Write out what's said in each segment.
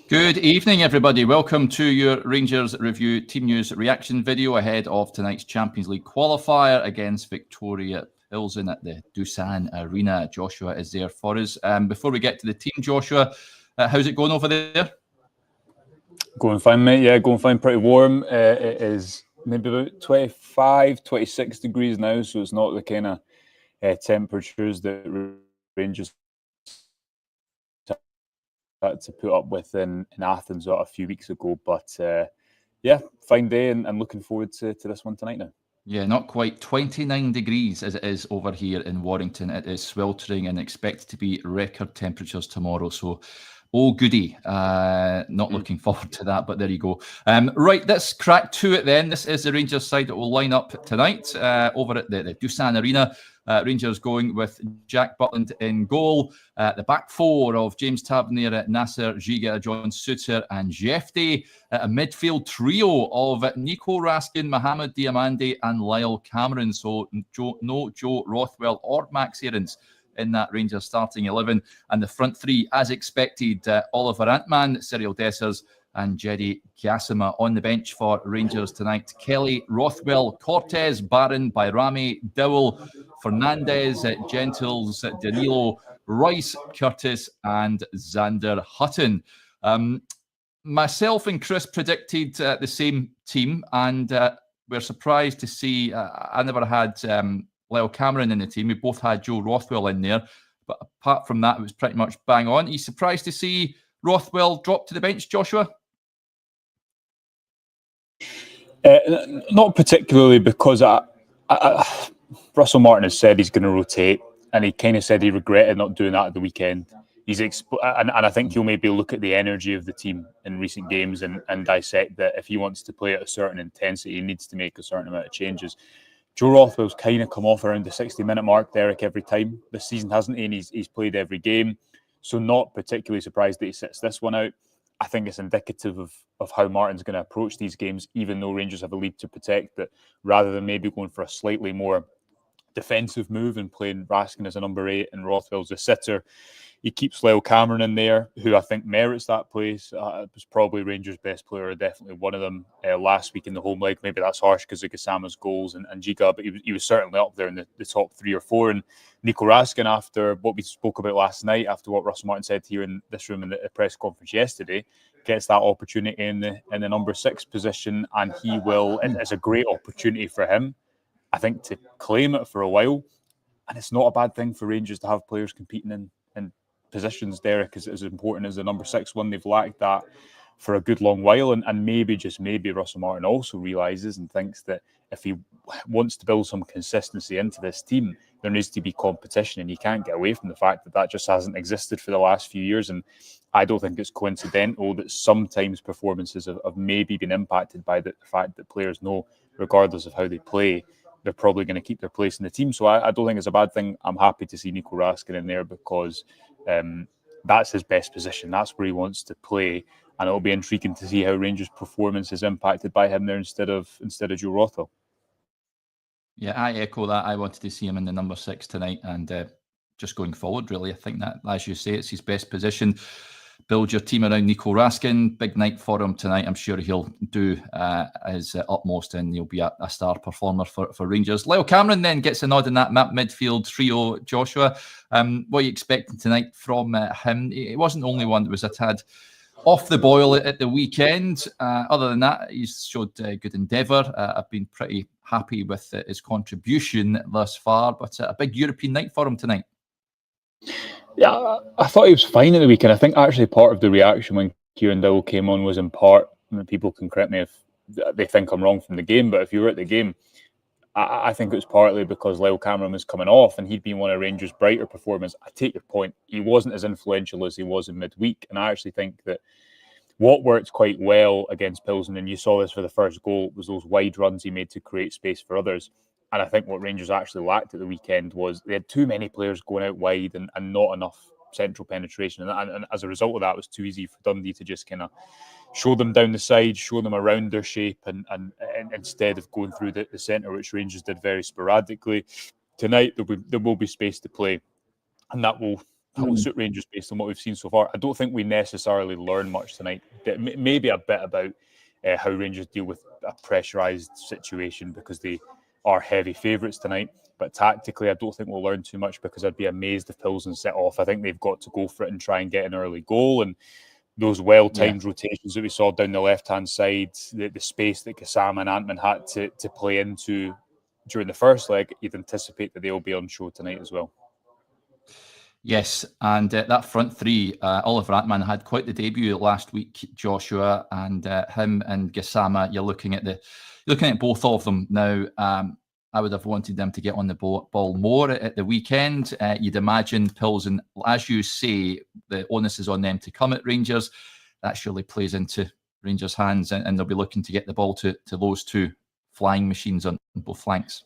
Good evening, everybody. Welcome to your Rangers Review Team News reaction video ahead of tonight's Champions League qualifier against Viktoria Plzen at the Doosan Arena. Joshua is there for us. Before we get to the team, Joshua, how's it going over there? Going fine, mate. Yeah, going fine. Pretty warm. It is maybe about 25, 26 degrees now, so it's not the kind of temperatures that Rangers had to put up with in Athens a few weeks ago. But yeah, fine day and looking forward to this one tonight now. Yeah, not quite 29 degrees as it is over here in Warrington. It is sweltering and expected to be record temperatures tomorrow. So, oh goody. Not looking forward to that, but there you go. Right, let's crack to it then. This is the Rangers side that will line up tonight over at the Doosan Arena. Rangers going with Jack Butland in goal. The back four of James Tavernier, Nasser Giga, John Suter and Jeff Day. A midfield trio of Nico Raskin, Mohamed Diamande and Lyle Cameron. So no Joe Rothwell or Max Aarons in that Rangers starting 11. And the front three, as expected, Oliver Antman, Cyril Dessers and Atman Gasama. On the bench for Rangers tonight, Kelly, Rothwell, Cortez, Barron, Bayrami, Dowell, Fernandez, Gentles, Danilo, Royce, Curtis and Xander Hutton. Myself and Chris predicted the same team, and we're surprised to see I never had Lyle Cameron in the team. We both had Joe Rothwell in there, but apart from that, it was pretty much bang on. Are you surprised to see Rothwell drop to the bench, Joshua? Not particularly, because Russell Martin has said he's going to rotate, and he kind of said he regretted not doing that at the weekend. And I think he'll maybe look at the energy of the team in recent games and dissect that if he wants to play at a certain intensity, he needs to make a certain amount of changes. Joe Rothwell's kind of come off around the 60-minute mark, Derek, every time this season, hasn't he? And he's played every game. So not particularly surprised that he sits this one out. I think it's indicative of how Martin's going to approach these games, even though Rangers have a lead to protect, that rather than maybe going for a slightly more defensive move and playing Raskin as a number 8 and Rothwell's a sitter, he keeps Lyle Cameron in there, who I think merits that place. Was probably Rangers' best player, definitely one of them last week in the home leg. Maybe that's harsh because of Gasama's goals and Giga, but he was certainly up there in the top 3 or 4. And Nico Raskin, after what we spoke about last night, after what Russell Martin said here in this room in the press conference yesterday, gets that opportunity in the number 6 position, and he will. It's a great opportunity for him, I think, to claim it for a while. And it's not a bad thing for Rangers to have players competing in positions. Derek is as important as the number 6 one. They've lacked that for a good long while, and maybe, just maybe, Russell Martin also realises and thinks that if he wants to build some consistency into this team, there needs to be competition, and you can't get away from the fact that just hasn't existed for the last few years. And I don't think it's coincidental that sometimes performances have maybe been impacted by the fact that players know, regardless of how they play, they're probably going to keep their place in the team. So I don't think it's a bad thing. I'm happy to see Nico Raskin in there because that's his best position. That's where he wants to play. And it'll be intriguing to see how Rangers' performance is impacted by him there instead of Joe Rothwell. Yeah, I echo that. I wanted to see him in the number 6 tonight, and just going forward, really, I think that, as you say, it's his best position. Build your team around Nico Raskin. Big night for him tonight. I'm sure he'll do his utmost, and he'll be a star performer for Rangers. Lyle Cameron then gets a nod in that midfield trio, Joshua. What are you expecting tonight from him? It wasn't the only one that was a tad off the boil at the weekend. Other than that, he's showed good endeavour. I've been pretty happy with his contribution thus far, but a big European night for him tonight. Yeah, I thought he was fine at the weekend. I think actually part of the reaction when Kieran Dowell came on was in part, people can correct me if they think I'm wrong from the game, but if you were at the game, I think it was partly because Lyle Cameron was coming off and he'd been one of Rangers' brighter performers. I take your point. He wasn't as influential as he was in midweek, and I actually think that what worked quite well against Pilsen, and you saw this for the first goal, was those wide runs he made to create space for others. And I think what Rangers actually lacked at the weekend was they had too many players going out wide and not enough central penetration. And as a result of that, it was too easy for Dundee to just kind of show them down the side, show them around their shape, and instead of going through the centre, which Rangers did very sporadically. Tonight, there will be space to play. And that will will suit Rangers based on what we've seen so far. I don't think we necessarily learn much tonight. Maybe a bit about how Rangers deal with a pressurised situation because they are heavy favourites tonight. But tactically, I don't think we'll learn too much because I'd be amazed if Plzen set off. I think they've got to go for it and try and get an early goal. And those well-timed rotations that we saw down the left-hand side, the space that Gasama and Atman had to play into during the first leg, you'd anticipate that they'll be on show tonight as well. Yes, and that front three, Oliver Atman had quite the debut last week, Joshua, and him and Gasama. You're looking at both of them now. I would have wanted them to get on the ball more at the weekend. You'd imagine Plzen, as you say, the onus is on them to come at Rangers. That surely plays into Rangers' hands, and they'll be looking to get the ball to those two flying machines on both flanks.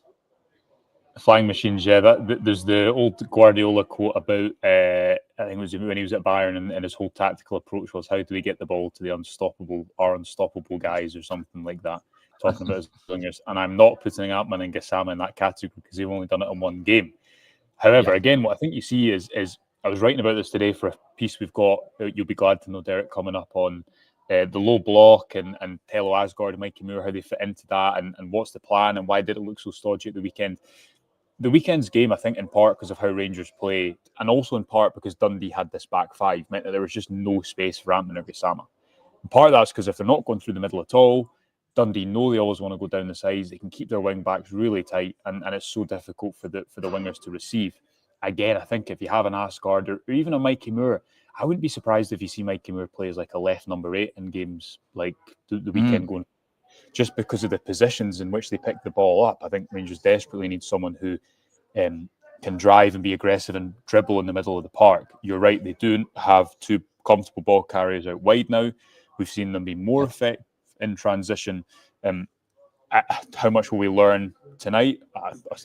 Flying machines, yeah. There's the old Guardiola quote about, I think it was when he was at Bayern, and his whole tactical approach was, how do we get the ball to the unstoppable guys, or something like that, talking about his wingers. And I'm not putting Atman and Gasama in that category because they've only done it in one game. However, again, what I think you see is I was writing about this today for a piece we've got, you'll be glad to know, Derek, coming up on the low block and Tello Asgard and Mikey Moore, how they fit into that, and what's the plan and why did it look so stodgy at the weekend. The weekend's game, I think, in part because of how Rangers play, and also in part because Dundee had this back five, meant that there was just no space for Atman or Gasama. And part of that's because if they're not going through the middle at all, Dundee know they always want to go down the sides. They can keep their wing backs really tight, and it's so difficult for the wingers to receive. Again, I think if you have an Asgard or even a Mikey Moore, I wouldn't be surprised if you see Mikey Moore play as like a left number 8 in games like the weekend going. Just because of the positions in which they pick the ball up, I think Rangers desperately need someone who can drive and be aggressive and dribble in the middle of the park. You're right, they do have two comfortable ball carriers out wide now. We've seen them be more effective in transition. How much will we learn tonight?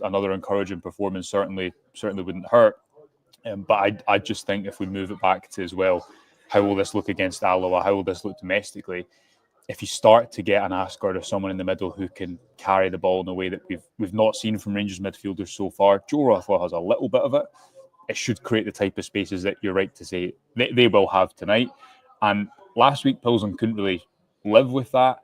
Another encouraging performance certainly wouldn't hurt. But I just think if we move it back to as well, how will this look against Alloa? How will this look domestically? If you start to get an Asgard or someone in the middle who can carry the ball in a way that we've not seen from Rangers midfielders so far, Joe Rothwell has a little bit of it. It should create the type of spaces that you're right to say they will have tonight. And last week, Plzen couldn't really live with that.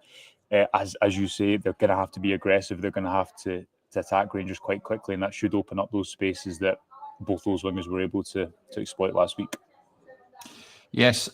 As you say, they're going to have to be aggressive. They're going to have to attack Rangers quite quickly, and that should open up those spaces that both those wingers were able to exploit last week. Yes,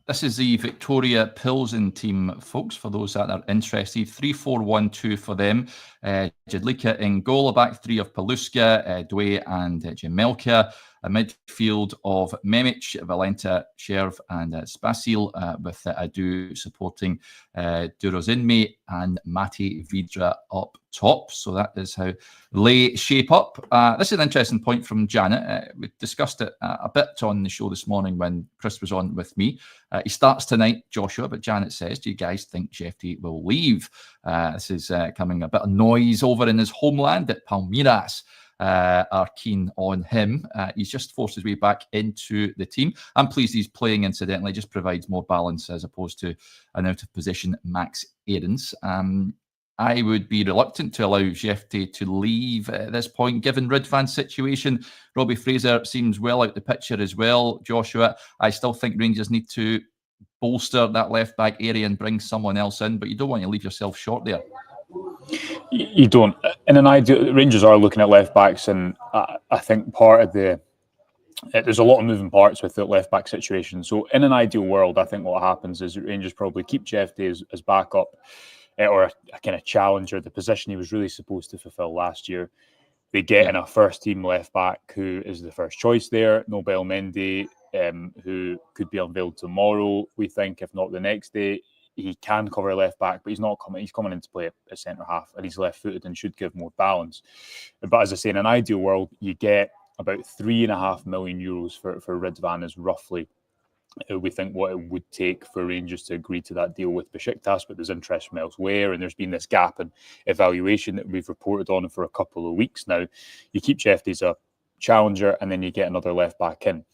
this is the Viktoria Plzen team, folks, for those that are interested. 3-4-1-2 for them. Jedlicka in goal, a back three of Paluska, Dwe and Jemelka. A midfield of Memic, Valenta, Sherv and Spasil, with Adu supporting Durozinme and Mati Vidra up top. So that is how they shape up. This is an interesting point from Janet. We discussed it a bit on the show this morning when Chris was on with me. He starts tonight, Joshua, but Janet says, do you guys think Jeffy will leave? This is coming a bit of noise over in his homeland at Palmeiras. Are keen on him. He's just forced his way back into the team. I'm pleased he's playing, incidentally, just provides more balance as opposed to an out-of-position Max Aarons. I would be reluctant to allow Jeffy to leave at this point, given Ridvan's situation. Robbie Fraser seems well out the picture as well. Joshua, I still think Rangers need to bolster that left-back area and bring someone else in, but you don't want to leave yourself short there. You don't. In an ideal, Rangers are looking at left backs, and I think part of there's a lot of moving parts with the left back situation. So in an ideal world, I think what happens is Rangers probably keep Jeff Day as backup or a kind of challenger, the position he was really supposed to fulfill last year. They get in a first team left back who is the first choice there, Nobel Mendy, who could be unveiled tomorrow, we think, if not the next day. He can cover left back, but he's not coming. He's coming in to play at centre half, and he's left-footed and should give more balance. But as I say, in an ideal world, you get about €3.5 million for Ridvan is roughly we think what it would take for Rangers to agree to that deal with Besiktas. But there's interest from elsewhere, and there's been this gap in evaluation that we've reported on for a couple of weeks now. You keep Jeffy as a challenger, and then you get another left back in.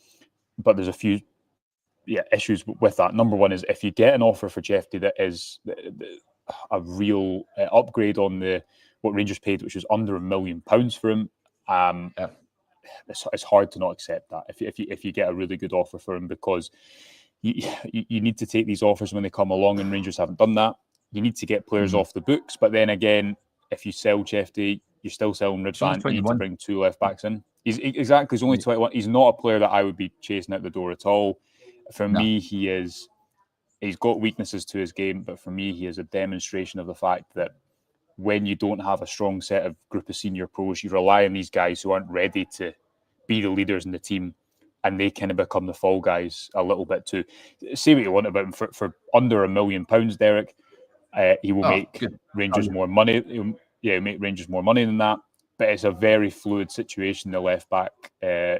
But there's a few issues with that. Number one is if you get an offer for Jeffy that is a real upgrade on what Rangers paid, which is under £1 million for him, it's hard to not accept that if you get a really good offer for him, because you need to take these offers when they come along, and Rangers haven't done that. You need to get players off the books, but then again, if you sell Chefty, you're still selling Ridvan. You need to bring 2 left backs in. He's only 21. He's not a player that I would be chasing out the door at all. For me, he's got weaknesses to his game, but for me, he is a demonstration of the fact that when you don't have a strong set of group of senior pros, you rely on these guys who aren't ready to be the leaders in the team, and they kind of become the fall guys a little bit too. Say what you want about him, for under £1 million, Derek, he will make Rangers more money. He'll make Rangers more money than that. But it's a very fluid situation, the left back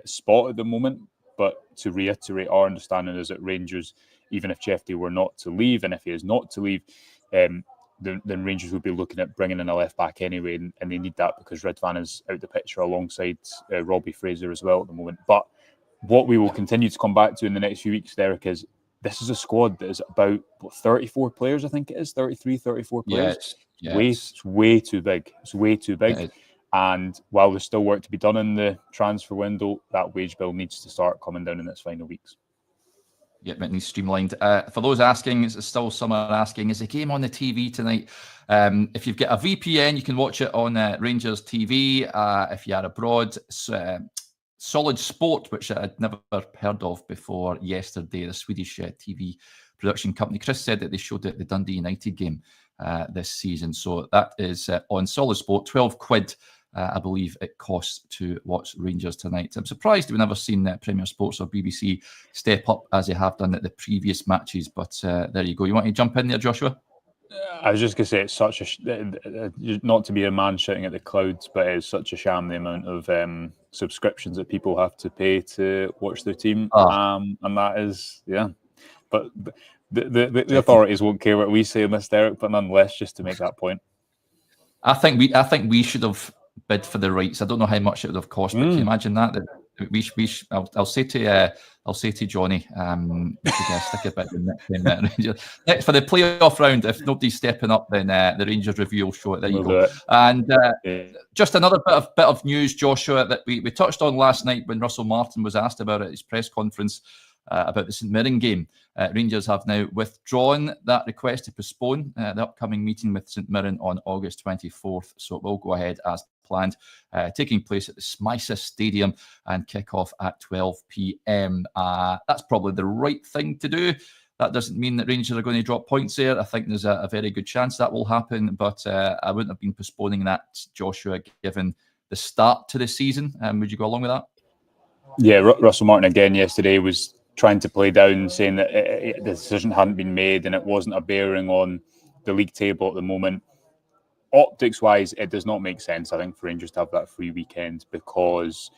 spot at the moment. But to reiterate, our understanding is that Rangers, even if Chefty were not to leave, and if he is not to leave, then Rangers would be looking at bringing in a left back anyway, and they need that because Ridvan is out the picture alongside Robbie Fraser as well at the moment. But what we will continue to come back to in the next few weeks, Derek, is this is a squad that is about 34 players, I think it is, 33, 34 players. It's way too big. It's way too big. And while there's still work to be done in the transfer window, that wage bill needs to start coming down in its final weeks. Yep, it needs streamlined. For those asking, it's still someone asking, is the game on the TV tonight? If you've got a VPN, you can watch it on Rangers TV. If you are abroad, Solid Sport, which I'd never heard of before yesterday, the Swedish TV production company. Chris said that they showed it the Dundee United game this season. So that is on Solid Sport, £12. I believe it costs to watch Rangers tonight. I'm surprised we've never seen Premier Sports or BBC step up as they have done at the previous matches. But there you go. You want to jump in there, Joshua? I was just going to say, it's such a not to be a man shouting at the clouds, but it's such a sham the amount of subscriptions that people have to pay to watch their team, and that is But the authorities won't care what we say in this, Derek. But nonetheless, just to make that point, I think we should have bid for the rights. I don't know how much it would have cost, but can you imagine that? I'll say to Johnny, stick a bit in next for the playoff round. If nobody's stepping up, then the Rangers review will show it. There you go. And just another bit of news, Joshua, that we touched on last night when Russell Martin was asked about it at his press conference about the St Mirren game. Rangers have now withdrawn that request to postpone the upcoming meeting with St Mirren on August 24th. So it will go ahead as planned, taking place at the Smysa Stadium and kick off at 12 p.m. That's probably the right thing to do. That doesn't mean that Rangers are going to drop points there. I think there's a very good chance that will happen, but I wouldn't have been postponing that, Joshua, given the start to the season. Would you go along with that? Yeah, Russell Martin again yesterday was trying to play down, saying that the decision hadn't been made and it wasn't a bearing on the league table at the moment. Optics-wise, it does not make sense, I think, for Rangers to have that free weekend because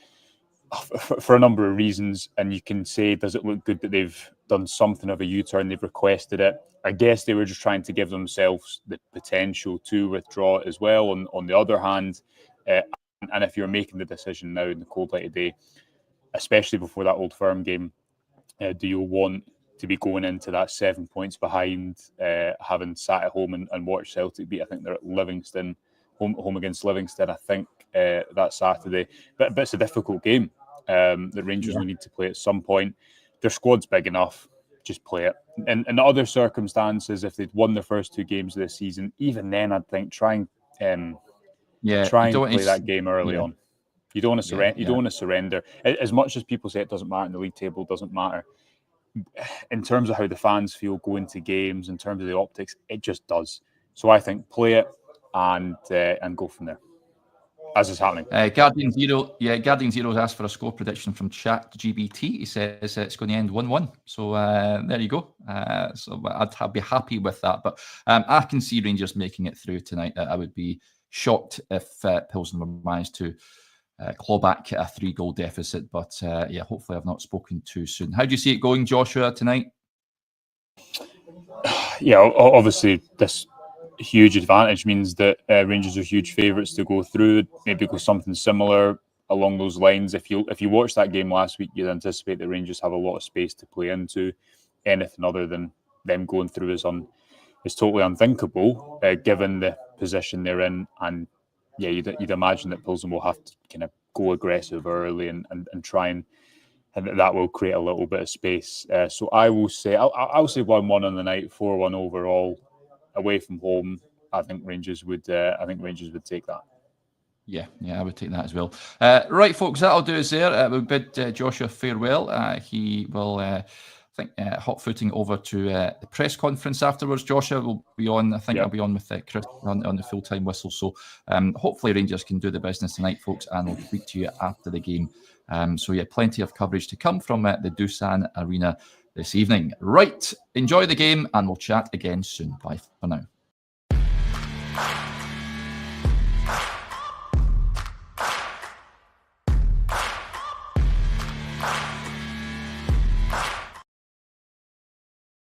for a number of reasons. And you can say, does it look good that they've done something of a U-turn? They've requested it. I guess they were just trying to give themselves the potential to withdraw it as well. On the other hand, and if you're making the decision now in the cold light of day, especially before that Old Firm game, do you want to be going into that 7 points behind, having sat at home and watched Celtic beat? I think they're at Livingston, home against Livingston, I think, that Saturday. But it's a difficult game that Rangers will need to play at some point. Their squad's big enough, just play it. And in other circumstances, if they'd won the first 2 games of this season, even then I'd think try and play that game early on. You don't want to surrender. You don't want to surrender. As much as people say it doesn't matter, and the league table doesn't matter, in terms of how the fans feel going to games, in terms of the optics, it just does. So I think play it and go from there, as is happening. Guardian Zero's asked for a score prediction from ChatGPT. He says it's going to end 1-1. So there you go. So I'd be happy with that. But I can see Rangers making it through tonight. I would be shocked if Pilsen were managed to claw back a 3-goal deficit. But hopefully I've not spoken too soon. How do you see it going, Joshua, tonight? Yeah, obviously this huge advantage means that Rangers are huge favourites to go through. Maybe go something similar along those lines. If you watched that game last week, you'd anticipate that Rangers have a lot of space to play into. Anything other than them going through is totally unthinkable, given the position they're in. And you'd imagine that Pilsen will have to kind of go aggressive early and try and that will create a little bit of space. So I will say I'll say 1-1 on the night, 4-1 overall, away from home. I think Rangers would take that. Yeah, I would take that as well. Right, folks, that'll do us there. We'll bid Joshua farewell. He will, I think, hot footing over to the press conference afterwards. Joshua will be on. I think I'll be on with Chris on the full-time whistle. So hopefully Rangers can do the business tonight, folks, and we'll speak to you after the game. So yeah, plenty of coverage to come from the Doosan Arena this evening. Right, enjoy the game, and we'll chat again soon. Bye for now.